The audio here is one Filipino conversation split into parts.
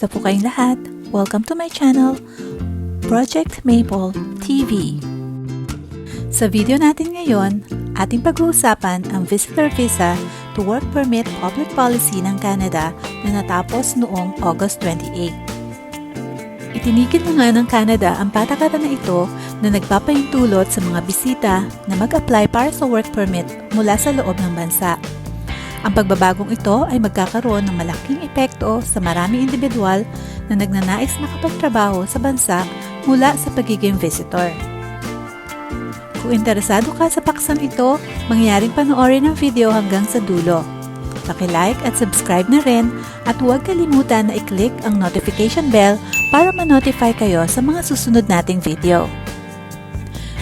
Kamusta po kayong lahat? Welcome to my channel, Project Maple TV. Sa video natin ngayon, ating pag-uusapan ang Visitor Visa to Work Permit Public Policy ng Canada na natapos noong August 28. Itinigil na nga ng Canada ang patakaran na ito na nagpapahintulot sa mga bisita na mag-apply para sa work permit mula sa loob ng bansa. Ang pagbabagong ito ay magkakaroon ng malaking epekto sa maraming individual na nagnanais makapagtrabaho sa bansa mula sa pagiging visitor. Kung interesado ka sa paksang ito, mangyaring panoorin ang video hanggang sa dulo. Paki-like at subscribe na rin at huwag kalimutan na i-click ang notification bell para ma-notify kayo sa mga susunod nating video.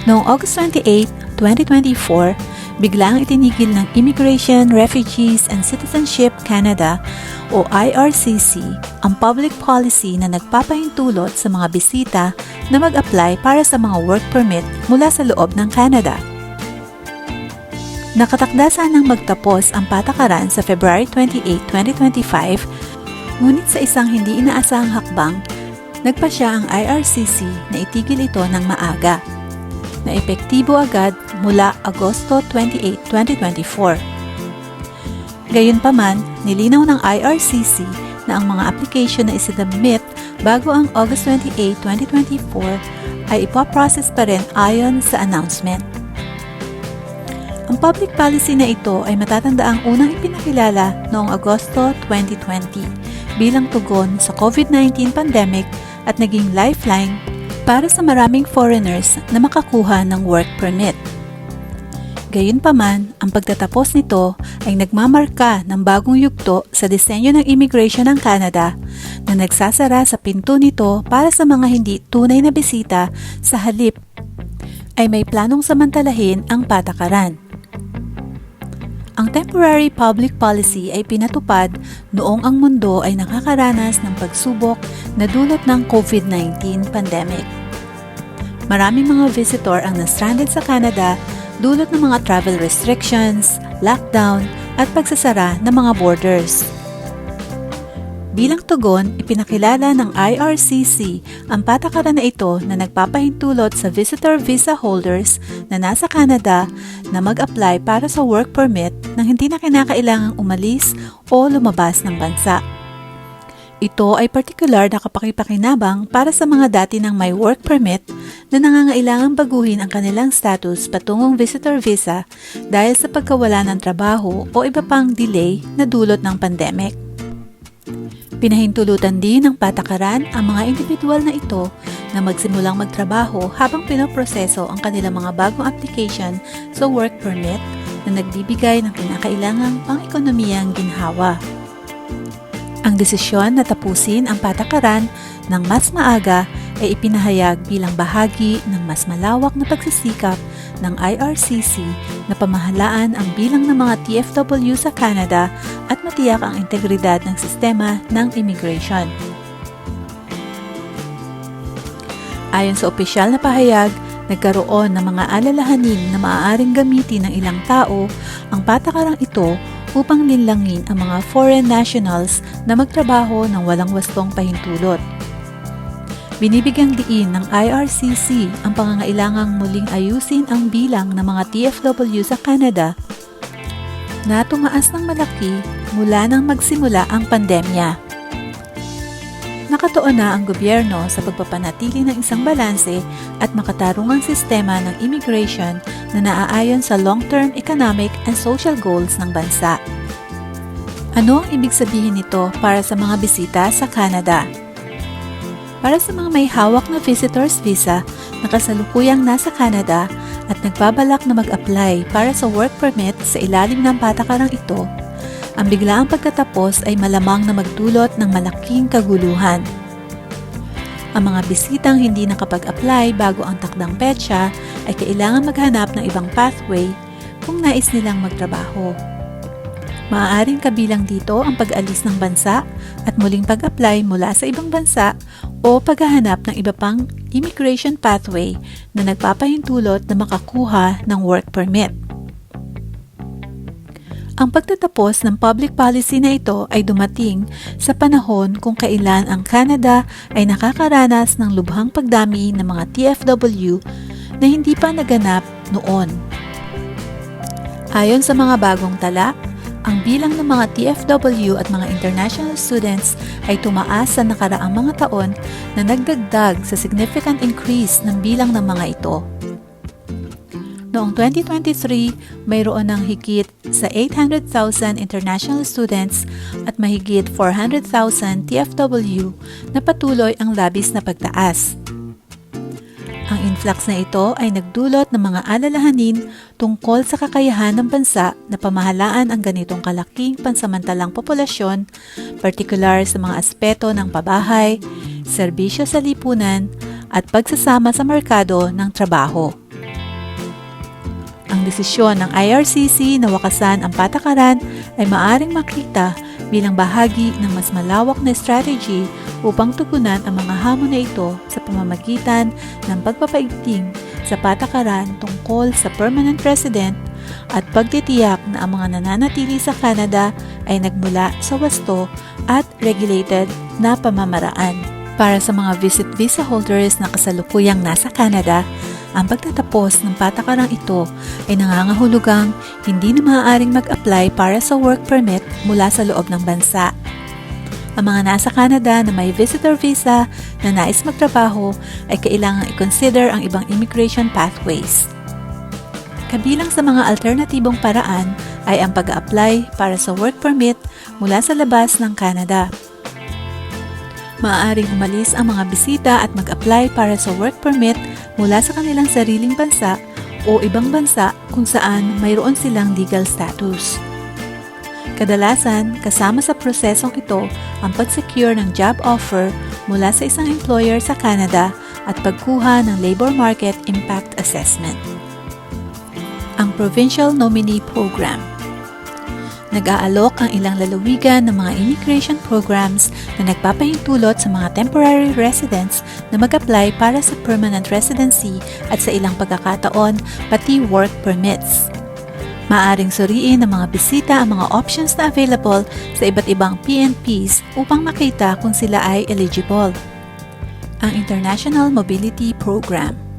Noong August 28, 2024, biglang itinigil ng Immigration, Refugees and Citizenship Canada o IRCC ang public policy na nagpapahintulot sa mga bisita na mag-apply para sa mga work permit mula sa loob ng Canada. Nakatakda sanang magtapos ang patakaran sa February 28, 2025, ngunit sa isang hindi inaasahang hakbang, nagpasya ang IRCC na itigil ito ng maaga, na epektibo agad mula Agosto 28, 2024. Gayunpaman, nilinaw ng IRCC na ang mga application na isinabmit bago ang August 28, 2024 ay ipaprocess pa rin ayon sa announcement. Ang public policy na ito ay matatandaang unang ipinakilala noong Agosto 2020 bilang tugon sa COVID-19 pandemic at naging lifeline para sa maraming foreigners na makakuha ng work permit. Gayunpaman, ang pagtatapos nito ay nagmamarka ng bagong yugto sa disenyo ng immigration ng Canada na nagsasara sa pinto nito para sa mga hindi tunay na bisita sa halip ay may planong samantalahin ang patakaran. Ang temporary public policy ay pinatupad noong ang mundo ay nakakaranas ng pagsubok na dulot ng COVID-19 pandemic. Maraming mga visitor ang na-stranded sa Canada dulot ng mga travel restrictions, lockdown, at pagsasara ng mga borders. Bilang tugon, ipinakilala ng IRCC ang patakaran na ito na nagpapahintulot sa visitor visa holders na nasa Canada na mag-apply para sa work permit nang hindi na kinakailangang umalis o lumabas ng bansa. Ito ay partikular na kapakipakinabang para sa mga dati ng may work permit na nangangailangang baguhin ang kanilang status patungong visitor visa dahil sa pagkawala ng trabaho o iba pang delay na dulot ng pandemic. Pinahintulutan din ng patakaran ang mga individual na ito na magsimulang magtrabaho habang pinoproseso ang kanilang mga bagong application sa work permit na nagbibigay ng kinakailangang pang-ekonomiyang ginhawa. Ang desisyon na tapusin ang patakaran ng mas maaga ay ipinahayag bilang bahagi ng mas malawak na pagsisikap ng IRCC na pamahalaan ang bilang ng mga TFW sa Canada at matiyak ang integridad ng sistema ng immigration. Ayon sa opisyal na pahayag, nagkaroon ng mga alalahanin na maaaring gamitin ng ilang tao ang patakarang ito upang linlangin ang mga foreign nationals na magtrabaho ng walang wastong pahintulot. Binibigyang diin ng IRCC ang pangangailangang muling ayusin ang bilang ng mga TFW sa Canada na tumaas ng malaki mula nang magsimula ang pandemya. Nakatuon na ang gobyerno sa pagpapanatili ng isang balanse at makatarungang sistema ng immigration na naaayon sa long-term economic and social goals ng bansa. Ano ang ibig sabihin nito para sa mga bisita sa Canada? Para sa mga may hawak na visitor's visa na kasalukuyang nasa Canada at nagbabalak na mag-apply para sa work permit sa ilalim ng patakarang ito, ang biglaang pagkatapos ay malamang na magdulot ng malaking kaguluhan. Ang mga bisitang hindi nakapag-apply bago ang takdang petsa ay kailangan maghanap ng ibang pathway kung nais nilang magtrabaho. Maaaring kabilang dito ang pag-alis ng bansa at muling pag-apply mula sa ibang bansa o paghahanap ng iba pang immigration pathway na nagpapahintulot na makakuha ng work permit. Ang pagtatapos ng public policy na ito ay dumating sa panahon kung kailan ang Canada ay nakakaranas ng lubhang pagdami ng mga TFW na hindi pa naganap noon. Ayon sa mga bagong tala, ang bilang ng mga TFW at mga international students ay tumaas sa nakaraang mga taon na nagdagdag sa significant increase ng bilang ng mga ito. Noong 2023, mayroon ng higit sa 800,000 international students at mahigit 400,000 TFW na patuloy ang labis na pagtaas. Ang influx na ito ay nagdulot ng mga alalahanin tungkol sa kakayahan ng bansa na pamahalaan ang ganitong kalaking pansamantalang populasyon, partikular sa mga aspeto ng pabahay, serbisyo sa lipunan, at pagsasama sa merkado ng trabaho. Ang desisyon ng IRCC na wakasan ang patakaran ay maaring makita bilang bahagi ng mas malawak na strategy upang tugunan ang mga hamon na ito sa pamamagitan ng pagpapaigting sa patakaran tungkol sa permanent resident at pagtitiyak na ang mga nananatili sa Canada ay nagmula sa wasto at regulated na pamamaraan. Para sa mga visit visa holders na kasalukuyang nasa Canada, ang pagtatapos ng patakarang ito ay nangangahulugang hindi na maaaring mag-apply para sa work permit mula sa loob ng bansa. Ang mga nasa Canada na may visitor visa na nais magtrabaho ay kailangang i-consider ang ibang immigration pathways. Kabilang sa mga alternatibong paraan ay ang pag-apply para sa work permit mula sa labas ng Canada. Maaaring umalis ang mga bisita at mag-apply para sa work permit mula sa kanilang sariling bansa o ibang bansa kung saan mayroon silang legal status. Kadalasan, kasama sa prosesong ito ang pag-secure ng job offer mula sa isang employer sa Canada at pagkuha ng Labor Market Impact Assessment. Ang Provincial Nominee Program. Nag-aalok ang ilang lalawigan ng mga immigration programs na nagpapahintulot sa mga temporary residents na mag-apply para sa permanent residency at sa ilang pagkakataon pati work permits. Maaring suriin ng mga bisita ang mga options na available sa iba't ibang PNPs upang makita kung sila ay eligible. Ang International Mobility Program.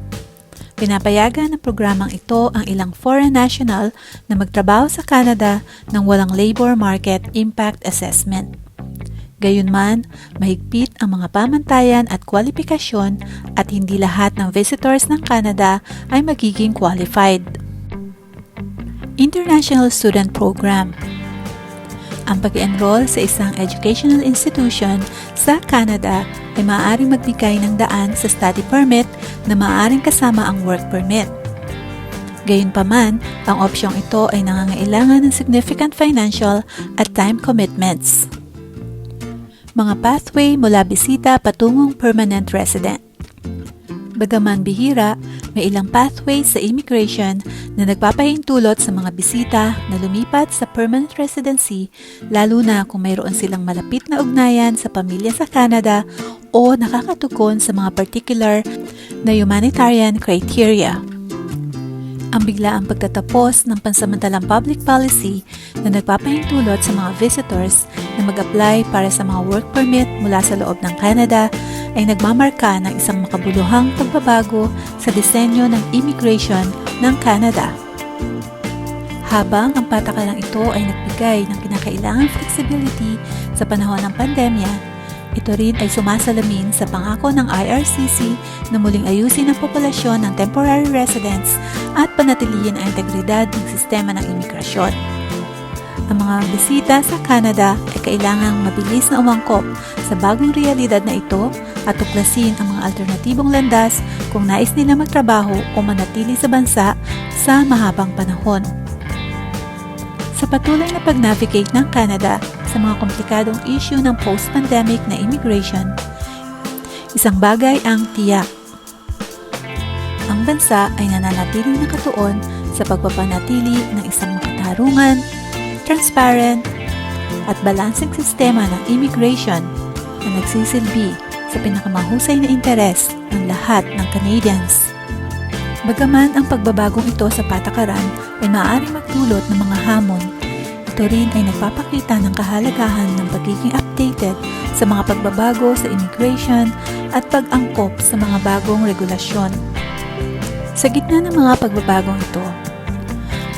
Pinapayagan ng programang ito ang ilang foreign national na magtrabaho sa Canada nang walang labor market impact assessment. Gayunman, mahigpit ang mga pamantayan at kwalifikasyon at hindi lahat ng visitors ng Canada ay magiging qualified. International Student Program. Ang pag-enroll sa isang educational institution sa Canada ay maaaring magbigay ng daan sa study permit na maaaring kasama ang work permit. Gayunpaman, ang opsyong ito ay nangangailangan ng significant financial at time commitments. Mga pathway mula bisita patungong permanent resident. Bagaman bihira, may ilang pathways sa immigration na nagpapahintulot sa mga bisita na lumipat sa permanent residency lalo na kung mayroon silang malapit na ugnayan sa pamilya sa Canada o nakakatugon sa mga particular na humanitarian criteria. Ang biglaang pagtatapos ng pansamantalang public policy na nagpapahintulot sa mga visitors na mag-apply para sa mga work permit mula sa loob ng Canada ay nagmamarka ng isang makabuluhang pagbabago sa disenyo ng immigration ng Canada. Habang ang patakalang ito ay nagbigay ng kinakailangang flexibility sa panahon ng pandemya, ito rin ay sumasalamin sa pangako ng IRCC na muling ayusin ang populasyon ng temporary residents at panatilihin ang integridad ng sistema ng imigrasyon. Ang mga bisita sa Canada ay kailangang mabilis na umangkop sa bagong realidad na ito at tuklasin ang mga alternatibong landas kung nais nila magtrabaho o manatili sa bansa sa mahabang panahon. Sa patuloy na pag-navigate ng Canada sa mga komplikadong issue ng post-pandemic na immigration, isang bagay ang tiyak. Ang bansa ay nananatiling nakatuon sa pagpapanatili ng isang makatarungan, transparent, at balansing sistema ng immigration na nagsisilbi sa pinakamahusay na interes ng lahat ng Canadians. Bagaman ang pagbabagong ito sa patakaran ay maaaring magdulot ng mga hamon, Ito rin ay nagpapakita ng kahalagahan ng pagiging updated sa mga pagbabago sa immigration at pag-angkop sa mga bagong regulasyon. Sa gitna ng mga pagbabagong ito,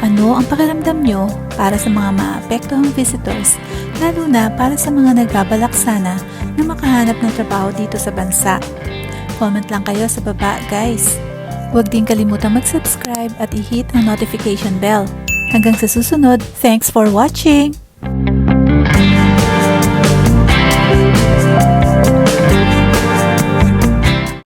ano ang pakiramdam nyo para sa mga maapektuhang visitors, lalo na para sa mga nagbabalak sana na makahanap ng trabaho dito sa bansa? Comment lang kayo sa baba, guys. Huwag din kalimutang mag-subscribe at i-hit ang notification bell. Hanggang sa susunod, thanks for watching!